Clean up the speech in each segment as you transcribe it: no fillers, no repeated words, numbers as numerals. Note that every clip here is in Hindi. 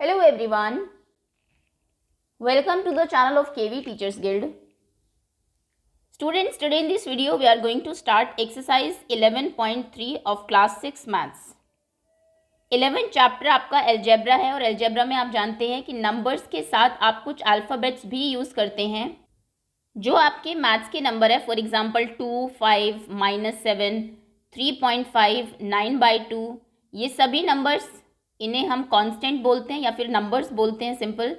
Hello everyone, welcome to the channel of KV Teachers Guild. Students, today in this video we are going to start exercise 11.3 of class 6 maths. 11 chapter आपका एल्जेब्रा है और एल्जेब्रा में आप जानते हैं कि नंबर्स के साथ आप कुछ अल्फ़ाबेट्स भी यूज़ करते हैं जो आपके मैथ्स के नंबर है. फॉर एग्जांपल 2, 5, -7, 3.5, 9/2 ये सभी नंबर्स, इन्हें हम कांस्टेंट बोलते हैं या फिर नंबर्स बोलते हैं सिंपल.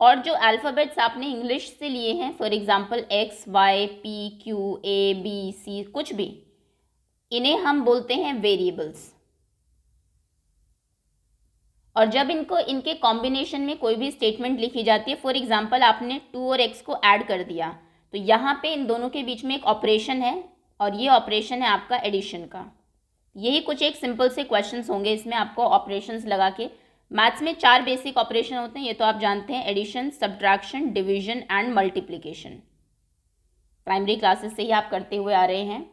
और जो अल्फ़ाबेट्स आपने इंग्लिश से लिए हैं for example X, Y, P, Q, A, B, C कुछ भी, इन्हें हम बोलते हैं वेरिएबल्स. और जब इनके कॉम्बिनेशन में कोई भी स्टेटमेंट लिखी जाती है, फॉर एग्जांपल आपने 2 और X को ऐड कर दिया तो यहाँ पे इन दोनों के बीच में एक ऑपरेशन है और ये ऑपरेशन है आपका एडिशन का. यही कुछ एक सिंपल से क्वेश्चंस होंगे, इसमें आपको ऑपरेशंस लगा के. मैथ्स में 4 बेसिक ऑपरेशन होते हैं, ये तो आप जानते हैं: addition, subtraction, division and multiplication. Primary classes से ही आप करते हुए आ रहे हैं.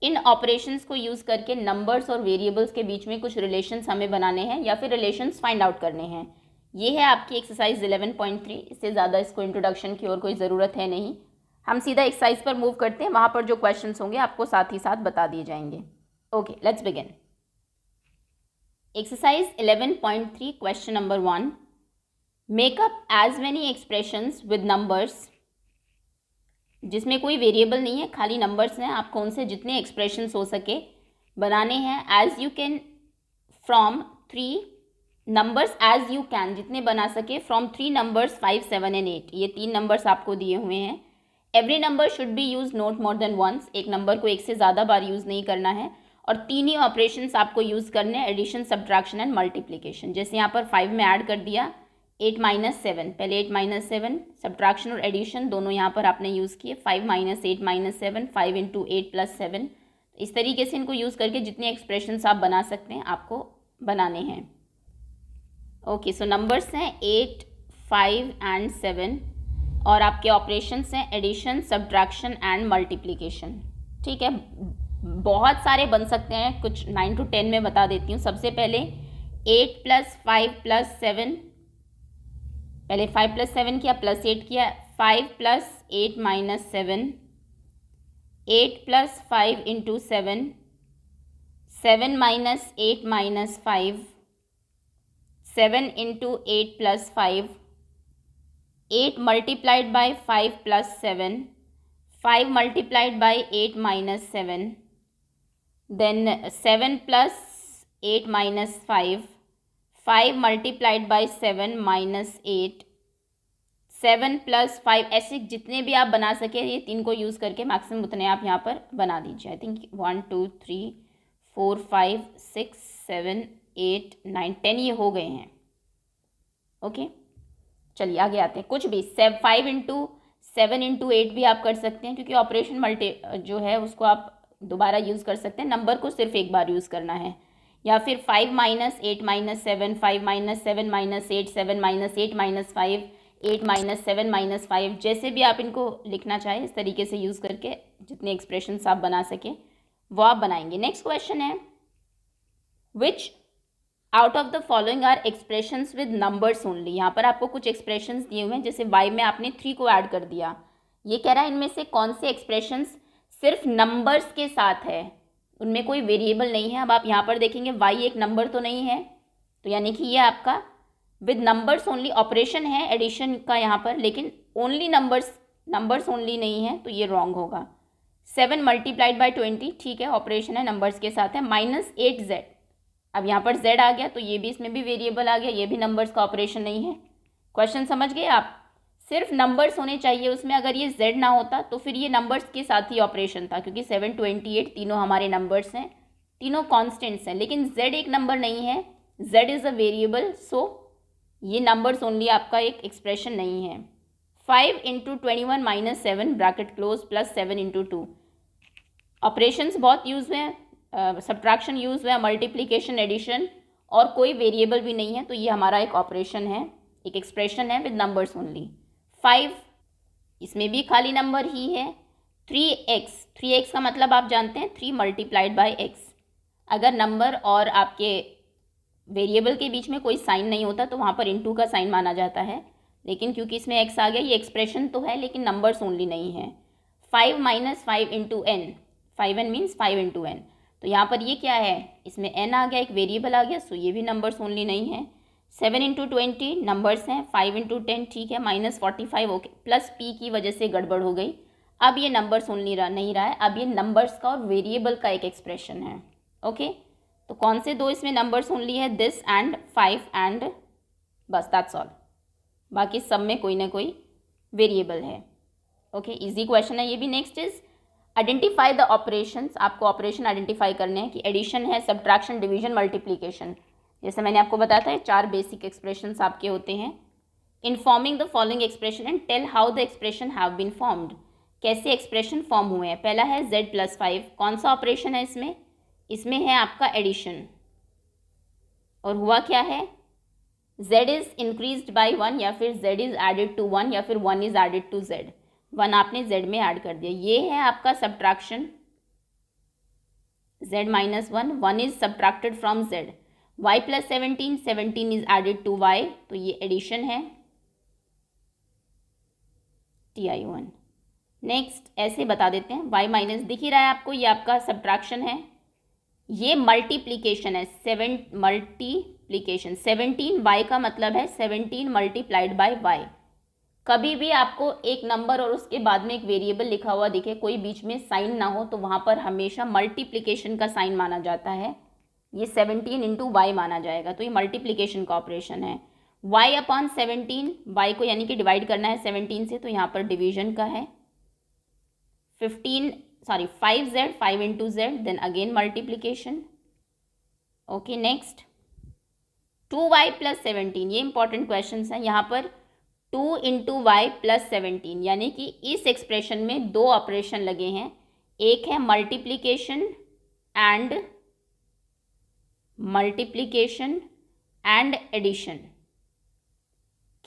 इन ऑपरेशंस को यूज़ करके नंबर्स और वेरिएबल्स के बीच में कुछ रिलेशंस हमें बनाने हैं या फिर रिलेशंस फाइंड आउट करने हैं. ये है आपकी एक्सरसाइज 11.3. इससे ज़्यादा इसको इंट्रोडक्शन की और कोई ज़रूरत है नहीं. हम सीधा एक्सरसाइज पर मूव करते हैं. वहाँ पर जो क्वेश्चंस होंगे आपको साथ ही साथ बता दिए जाएंगे. Okay, let's begin. Exercise 11.3 question number 1. Make up as many expressions with numbers. जिसमें कोई वेरिएबल नहीं है, खाली नंबर्स हैं. आपको उनसे जितने एक्सप्रेशंस हो सके बनाने हैं. As you can from 3 numbers, as you can जितने बना सके फ्रॉम 3 नंबर्स 5, 7 एंड 8. ये 3 नंबर्स आपको दिए हुए हैं. Every number should be use not more than once. एक नंबर को एक से ज़्यादा बार यूज़ नहीं करना है. और 3 ही ऑपरेशंस आपको यूज़ करने हैं: एडिशन, सब्ट्रैक्शन एंड मल्टीप्लिकेशन. जैसे यहाँ पर 5 में ऐड कर दिया 8 - 7. पहले 8 - 7, सब्ट्रैक्शन और एडिशन दोनों यहाँ पर आपने यूज़ किए. 5 - 8 - 7, 5 × 8 + 7. इस तरीके से इनको यूज़ करके जितने एक्सप्रेशंस आप बना सकते हैं आपको बनाने हैं. ओके, सो नंबर्स हैं 8, 5 एंड 7 और आपके ऑपरेशंस हैं एडिशन, सब्ट्रैक्शन एंड मल्टीप्लिकेशन. ठीक है, बहुत सारे बन सकते हैं, कुछ 9 to 10 में बता देती हूँ. सबसे पहले 8 + 5 + 7. पहले 5 + 7 किया, +8 किया. 5 + 8 - 7. 8 + 5 × 7. 7 - 8 - 5. 7 × 8 + 5. 8 multiplied by 5 + 7. 5 multiplied by 8 - 7. Then 7 + 8 - 5. 5 multiplied by 7 - 8. 7 + 5. ऐसे जितने भी आप बना सके ये 3 को यूज़ करके मैक्सिमम उतने आप यहाँ पर बना दीजिए. आई थिंक 1 2 3 4 5 6 7 8 9 10 ये हो गए हैं. ओके, चलिए आगे आते हैं. कुछ भी 5 × 7 × 8 भी आप कर सकते हैं, क्योंकि ऑपरेशन जो है उसको आप दोबारा यूज़ कर सकते हैं. नंबर को सिर्फ एक बार यूज़ करना है. या फिर 5 - 8 - 7, 5 - 7 - 8, 7 - 8 - 5, 8 - 7 - 5. जैसे भी आप इनको लिखना चाहें इस तरीके से यूज़ करके जितने एक्सप्रेशंस आप बना सकें वो आप बनाएंगे. नेक्स्ट क्वेश्चन है, which out of the following are expressions with numbers only. यहाँ पर आपको कुछ एक्सप्रेशंस दिए हुए हैं. जैसे y में आपने 3 को ऐड कर दिया. ये कह रहा है इनमें से कौन से एक्सप्रेशंस सिर्फ नंबर्स के साथ है, उनमें कोई वेरिएबल नहीं है. अब आप यहाँ पर देखेंगे y एक नंबर तो नहीं है, तो यानी कि ये आपका विद नंबर्स ओनली ऑपरेशन है एडिशन का यहाँ पर, लेकिन ओनली नंबर्स ओनली नहीं है, तो ये रॉन्ग होगा. 7 multiplied by 20, ठीक है, ऑपरेशन है, नंबर्स के साथ है. -8z. अब यहाँ पर z आ गया तो ये भी, इसमें भी वेरिएबल आ गया, ये भी नंबर्स का ऑपरेशन नहीं है. क्वेश्चन समझ गए आप? सिर्फ नंबर्स होने चाहिए उसमें. अगर ये z ना होता तो फिर ये नंबर्स के साथ ही ऑपरेशन था, क्योंकि 7 to 28 तीनों हमारे नंबर्स हैं, तीनों कॉन्स्टेंट्स हैं. लेकिन z एक नंबर नहीं है, z इज़ अ वेरिएबल, सो ये नंबर्स ओनली आपका एक एक्सप्रेशन नहीं है. 5 × 21 - 7 ब्रैकेट क्लोज + 7 × 2. ऑपरेशंस बहुत यूज़ हुए हैं, सब्ट्रैक्शन यूज़ हुआ है, मल्टीप्लिकेशन, एडिशन, और कोई वेरिएबल भी नहीं है, तो ये हमारा एक ऑपरेशन है, एक एक्सप्रेशन है विद नंबर्स ओनली. 5, इसमें भी खाली नंबर ही है. 3x का मतलब आप जानते हैं 3 multiplied by x. अगर नंबर और आपके वेरिएबल के बीच में कोई साइन नहीं होता तो वहाँ पर इनटू का साइन माना जाता है, लेकिन क्योंकि इसमें एक्स आ गया, ये एक्सप्रेशन तो है लेकिन नंबर्स ओनली नहीं है। 5 - 5 into n, 5n means 5 into n, तो यहाँ पर ये क्या है, इसमें n आ गया, एक वेरिएबल आ गया, सो ये भी नंबर्स ओनली नहीं है। 7 इंटू 20 नंबर्स हैं, 5 इंटू 10 ठीक है, -45 ओके, प्लस p की वजह से गड़बड़ हो गई। अब ये नंबर्स ओनली नहीं रहा है, अब ये नंबर्स का और वेरिएबल का एक एक्सप्रेशन है। ओके, तो कौन से दो इसमें नंबर्स ओनली है, दिस एंड 5 एंड बस, दैट्स ऑल, बाकी सब में कोई ना कोई वेरिएबल है। ओके, इजी क्वेश्चन है ये भी। Next is identify the operations, आपको ऑपरेशन आइडेंटिफाई करने हैं कि एडिशन है, सब्ट्रैक्शन, डिवीजन, मल्टीप्लिकेशन। जैसे मैंने आपको बताया था 4 बेसिक एक्सप्रेशंस आपके होते हैं। Informing the following expression and tell how the expression have been formed, कैसे एक्सप्रेशन फॉर्म हुए हैं। पहला है z+5, कौन सा ऑपरेशन है इसमें, इसमें है आपका एडिशन, और हुआ क्या है, z इज इंक्रीज्ड बाय 1 या फिर z इज एडेड टू 1 या फिर 1 इज एडेड टू z, 1 आपने z में ऐड कर दिया। ये है आपका subtraction, z - 1, 1 is subtracted from z, y + 17, 17 is added to y, तो ये एडिशन है, ti1। नेक्स्ट ऐसे बता देते हैं, y माइनस, दिख ही रहा है आपको, ये आपका सब्ट्रैक्शन है, ये मल्टीप्लिकेशन है, 7 मल्टीप्लिकेशन, 17 y का मतलब है 17 मल्टीप्लाइड बाय y। कभी भी आपको एक नंबर और उसके बाद में एक वेरिएबल लिखा हुआ दिखे, कोई बीच में साइन ना हो, तो वहाँ पर हमेशा मल्टीप्लिकेशन का साइन माना जाता है, ये 17 इंटू वाई माना जाएगा, तो ये मल्टीप्लिकेशन का ऑपरेशन है। y/17, y को यानी कि डिवाइड करना है 17 से, तो यहाँ पर डिवीजन का है। 5z, 5 into z, then again multiplication. Okay, next 2y + 17, ये इंपॉर्टेंट क्वेश्चन है। यहाँ पर 2 इंटू वाई + 17, यानी कि इस एक्सप्रेशन में दो ऑपरेशन लगे हैं, एक है मल्टीप्लिकेशन एंड एडिशन।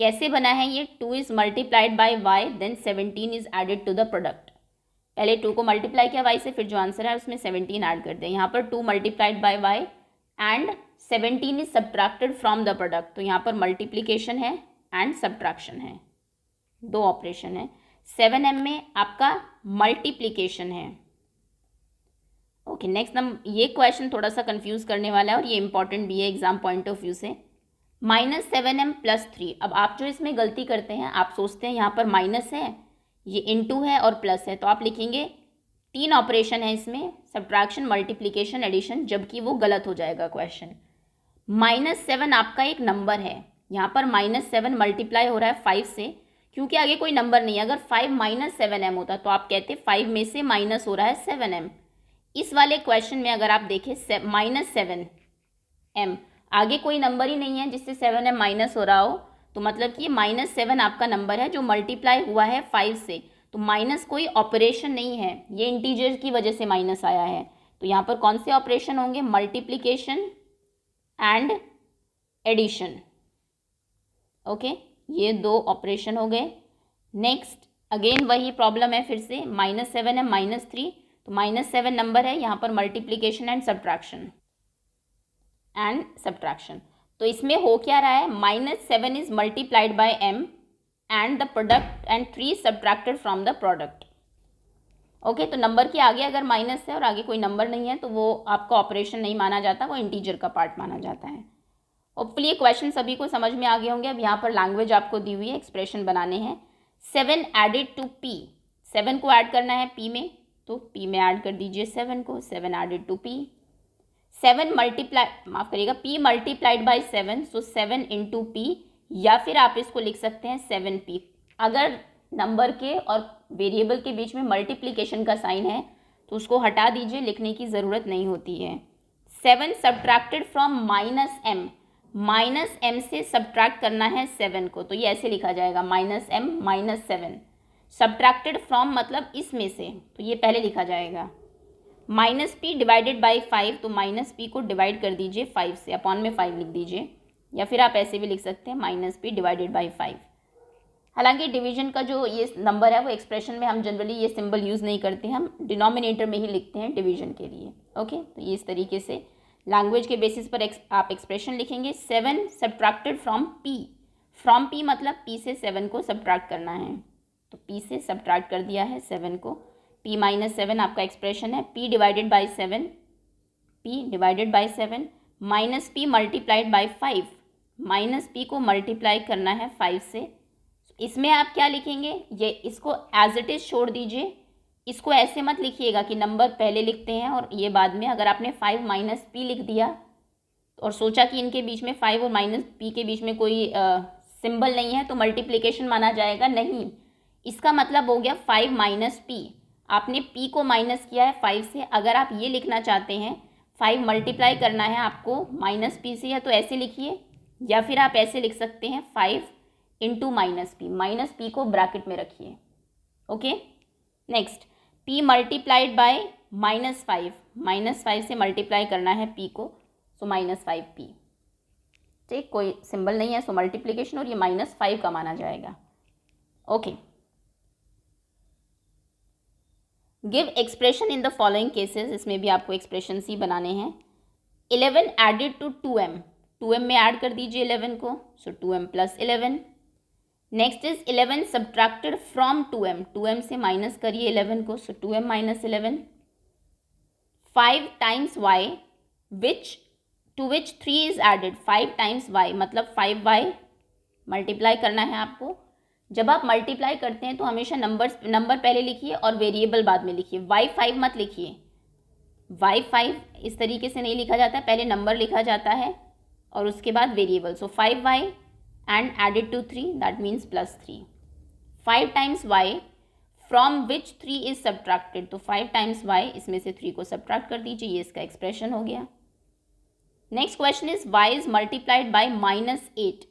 कैसे बना है ये, 2 is multiplied by y, then 17 is added to the product. पहले 2 को मल्टीप्लाई किया y से, फिर जो आंसर है उसमें 17 ऐड कर दें। यहाँ पर 2 multiplied by y and 17 is subtracted from the product, तो यहाँ पर मल्टीप्लिकेशन है एंड सब्ट्रैक्शन है, दो ऑपरेशन है। 7m में आपका मल्टीप्लिकेशन है। ओके, नेक्स्ट नंबर, ये क्वेश्चन थोड़ा सा कंफ्यूज करने वाला है और ये इंपॉर्टेंट भी है एग्जाम पॉइंट ऑफ व्यू से। -7m + 3, अब आप जो इसमें गलती करते हैं, आप सोचते हैं यहाँ पर माइनस है, ये इनटू है और प्लस है, तो आप लिखेंगे 3 ऑपरेशन है इसमें, सब्ट्रैक्शन, मल्टीप्लिकेशन, एडिशन, जबकि वो गलत हो जाएगा क्वेश्चन। -7 आपका एक नंबर है, यहाँ पर -7 मल्टीप्लाई हो रहा है 5 से, क्योंकि आगे कोई नंबर नहीं है। अगर 5 - 7m होता तो आप कहते 5 में से माइनस हो रहा है 7m। इस वाले क्वेश्चन में अगर आप देखें -7m, आगे कोई नंबर ही नहीं है जिससे 7m माइनस हो रहा हो, तो मतलब कि -7 आपका नंबर है जो मल्टीप्लाई हुआ है 5 से, तो माइनस कोई ऑपरेशन नहीं है, ये इंटीजर की वजह से माइनस आया है। तो यहाँ पर कौन से ऑपरेशन होंगे, मल्टीप्लिकेशन एंड एडिशन। ओके, ये दो ऑपरेशन हो गए। नेक्स्ट अगेन वही प्रॉब्लम है, फिर से -7m -3, तो -7 नंबर है, यहाँ पर मल्टीप्लिकेशन एंड सब्ट्रैक्शन। तो इसमें हो क्या रहा है, -7 is multiplied bye m and the product and 3 subtracted from the product. Okay, तो नंबर के आगे अगर माइनस है और आगे कोई नंबर नहीं है तो वो आपका ऑपरेशन नहीं माना जाता, वो इंटीजर का पार्ट माना जाता है। होपफुली ये क्वेश्चन सभी को समझ में आ गए होंगे। अब यहाँ पर लैंग्वेज आपको दी हुई है, एक्सप्रेशन बनाने हैं। 7 एडेड टू p, 7 को ऐड करना है p में, तो p में ऐड कर दीजिए 7 को, 7 added to p। 7 p multiplied by 7, so 7 into p, या फिर आप इसको लिख सकते हैं 7p। अगर नंबर के और वेरिएबल के बीच में मल्टीप्लिकेशन का साइन है तो उसको हटा दीजिए, लिखने की ज़रूरत नहीं होती है। 7 सब्ट्रैक्टेड फ्रॉम -m, -m से सब्ट्रैक्ट करना है 7 को, तो ये ऐसे लिखा जाएगा -m - 7। सब्ट्रैक्टेड फ्रॉम मतलब इसमें से, तो ये पहले लिखा जाएगा। -p डिवाइडेड बाय 5, तो -p को डिवाइड कर दीजिए 5 से, अपॉन में 5 लिख दीजिए, या फिर आप ऐसे भी लिख सकते हैं -p डिवाइडेड बाय 5। हालांकि डिवीजन का जो ये नंबर है वो एक्सप्रेशन में हम जनरली ये सिंबल यूज़ नहीं करते, हम डिनोमिनेटर में ही लिखते हैं डिवीजन के लिए। ओके, तो ये इस तरीके से लैंग्वेज के बेसिस पर आप एक्सप्रेशन लिखेंगे। 7 subtracted from P, from P मतलब पी से 7 को सब्ट्रैक्ट करना है, तो पी से सब्ट्रैक्ट कर दिया है 7 को। पी माइनस 7 आपका एक्सप्रेशन है, P divided by 7, P divided by 7 minus P multiplied by 5, minus P को मल्टीप्लाई करना है 5 से। इसमें आप क्या लिखेंगे, ये इसको एज इट इज़ छोड़ दीजिए, इसको ऐसे मत लिखिएगा कि नंबर पहले लिखते हैं और ये बाद में। अगर आपने 5 माइनस पी लिख दिया और सोचा कि इनके बीच में 5 और माइनस पी के बीच में कोई सिंबल नहीं है तो मल्टीप्लिकेशन माना जाएगा, नहीं। इसका मतलब हो गया 5 माइनस पी, आपने पी को माइनस किया है 5 से। अगर आप ये लिखना चाहते हैं 5 मल्टीप्लाई करना है आपको माइनस पी से, या तो ऐसे लिखिए, या फिर आप ऐसे लिख सकते हैं 5 इंटू माइनस पी को ब्रैकेट में रखिए। Okay, next p multiplied by -5 से मल्टीप्लाई करना है p को, सो -5p। ठीक, कोई सिंबल नहीं है, सो मल्टीप्लिकेशन, और ये -5 का माना जाएगा। Okay, give expression in the following cases, इसमें भी आपको एक्सप्रेशन ही बनाने हैं। 11 एडेड टू 2m, 2m में ऐड कर दीजिए 11 को, so 2m plus 11। Next is 11 subtracted from 2m, 2m से माइनस करिए 11 को, so 2m minus 11। 5 times y which to which 3 is added, 5 times y मतलब 5y मल्टीप्लाई करना है आपको। जब आप मल्टीप्लाई करते हैं तो हमेशा नंबर पहले लिखिए और वेरिएबल बाद में लिखिए, y5 मत लिखिए। y5 इस तरीके से नहीं लिखा जाता है, पहले नंबर लिखा जाता है और उसके बाद variable. So 5y and added to 3, that means plus 3. 5 times y from which 3 is subtracted, तो 5 times y इसमें से 3 को सब्ट्रैक्ट कर दीजिए, ये इसका एक्सप्रेशन हो गया। Next question is y is multiplied by -8,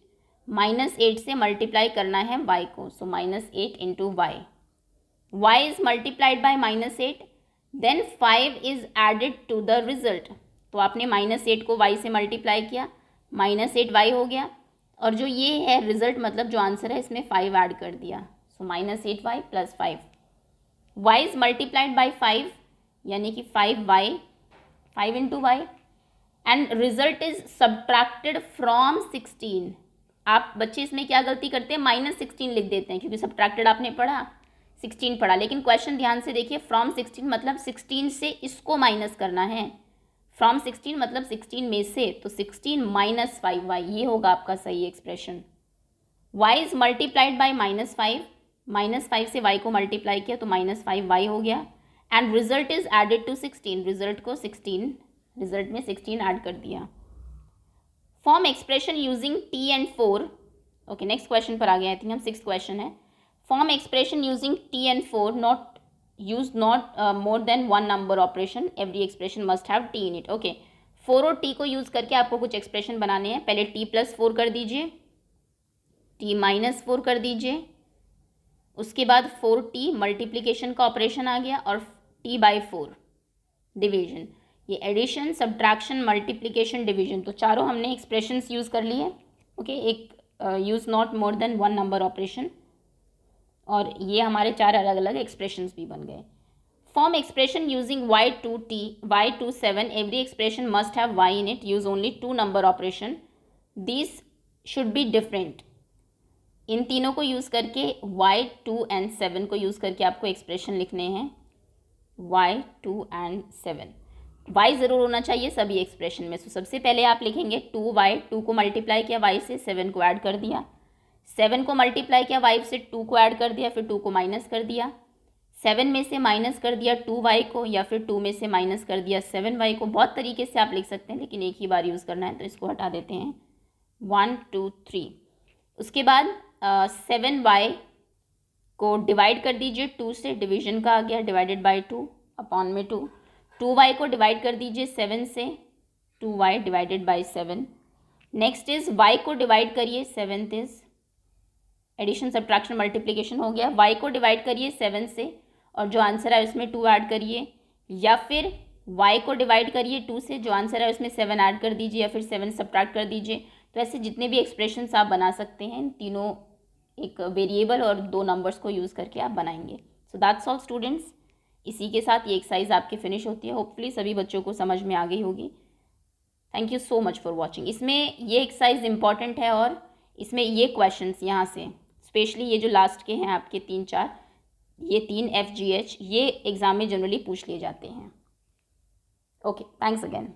-8 से मल्टीप्लाई करना है y को, so -8 into y. y is multiplied by -8, then 5 is added to the result, तो आपने -8 को y से मल्टीप्लाई किया, -8y हो गया, और जो ये है रिजल्ट मतलब जो आंसर है इसमें 5 ऐड कर दिया, so -8y plus 5। y is multiplied by 5 यानी कि 5y, 5 into y, and result is subtracted from 16। आप बच्चे इसमें क्या गलती करते हैं, -16 लिख देते हैं, क्योंकि सब्ट्रैक्टेड आपने पढ़ा, 16 पढ़ा, लेकिन क्वेश्चन ध्यान से देखिए, फ्रॉम 16 मतलब 16 से इसको माइनस करना है, फ्रॉम 16 मतलब 16 में से, तो 16 माइनस 5y, ये होगा आपका सही expression. y is multiplied by -5 से y को मल्टीप्लाई किया तो -5y हो गया, and result is added to 16, result में 16 ऐड कर दिया। Form expression using t and 4। Okay, next question पर आ गया, आई थिंक हम 6th क्वेश्चन है। Form expression using t and 4, use not more than one number operation, every expression must have t in it। Okay, 4 और t को यूज़ करके आपको कुछ एक्सप्रेशन बनाने हैं। पहले t प्लस 4 कर दीजिए, t माइनस 4 कर दीजिए, उसके बाद 4t मल्टीप्लिकेशन का ऑपरेशन आ गया, और t बाई 4 डिवीजन, ये एडिशन, सब्ट्रैक्शन, मल्टीप्लिकेशन, डिवीजन, तो चारों हमने एक्सप्रेशंस यूज़ कर लिए। ओके, एक use not more then one number operation, और ये हमारे 4 अलग अलग एक्सप्रेशंस भी बन गए। Form expression using y to 7, every expression must have y in इट, use only 2 number operation, this should be different. इन तीनों को यूज़ करके y 2 and 7 को यूज़ करके आपको एक्सप्रेशन लिखने हैं, y 2 and 7, y ज़रूर होना चाहिए सभी एक्सप्रेशन में। सो सबसे पहले आप लिखेंगे 2y, 2 को मल्टीप्लाई किया y से, 7 को ऐड कर दिया, 7 को मल्टीप्लाई किया y से, 2 को ऐड कर दिया, फिर 2 को माइनस कर दिया, 7 में से माइनस कर दिया 2y को, या फिर 2 में से माइनस कर दिया 7y को। बहुत तरीके से आप लिख सकते हैं, लेकिन एक ही बार यूज़ करना है, तो इसको हटा देते हैं, 1 2 3। उसके बाद 7y को डिवाइड कर दीजिए 2 से, डिवीजन का आ गया, डिवाइडेड बाई 2 अपॉन में 2। 2y को डिवाइड कर दीजिए 7 से, 2y divided by 7। Next is y को डिवाइड करिए, 7th is addition, subtraction, multiplication हो गया। y को डिवाइड करिए 7 से, और जो आंसर है उसमें 2 ऐड करिए, या फिर y को डिवाइड करिए 2 से, जो आंसर है उसमें 7 ऐड कर दीजिए, या फिर 7 सब्ट्रैक्ट कर दीजिए। तो ऐसे जितने भी एक्सप्रेशंस आप बना सकते हैं, तीनों एक वेरिएबल और 2 नंबर्स को यूज़ करके आप बनाएंगे। सो दैट्स ऑल स्टूडेंट्स, इसी के साथ ये एक्सरसाइज आपकी फिनिश होती है। होपफुली सभी बच्चों को समझ में आ गई होगी। Thank you so much for watching. इसमें ये एक्सरसाइज इंपॉर्टेंट है और इसमें ये क्वेश्चंस यहाँ से स्पेशली ये जो लास्ट के हैं आपके 3-4, ये 3 FGH, ये एग्ज़ाम में जनरली पूछ लिए जाते हैं। Okay, thanks again.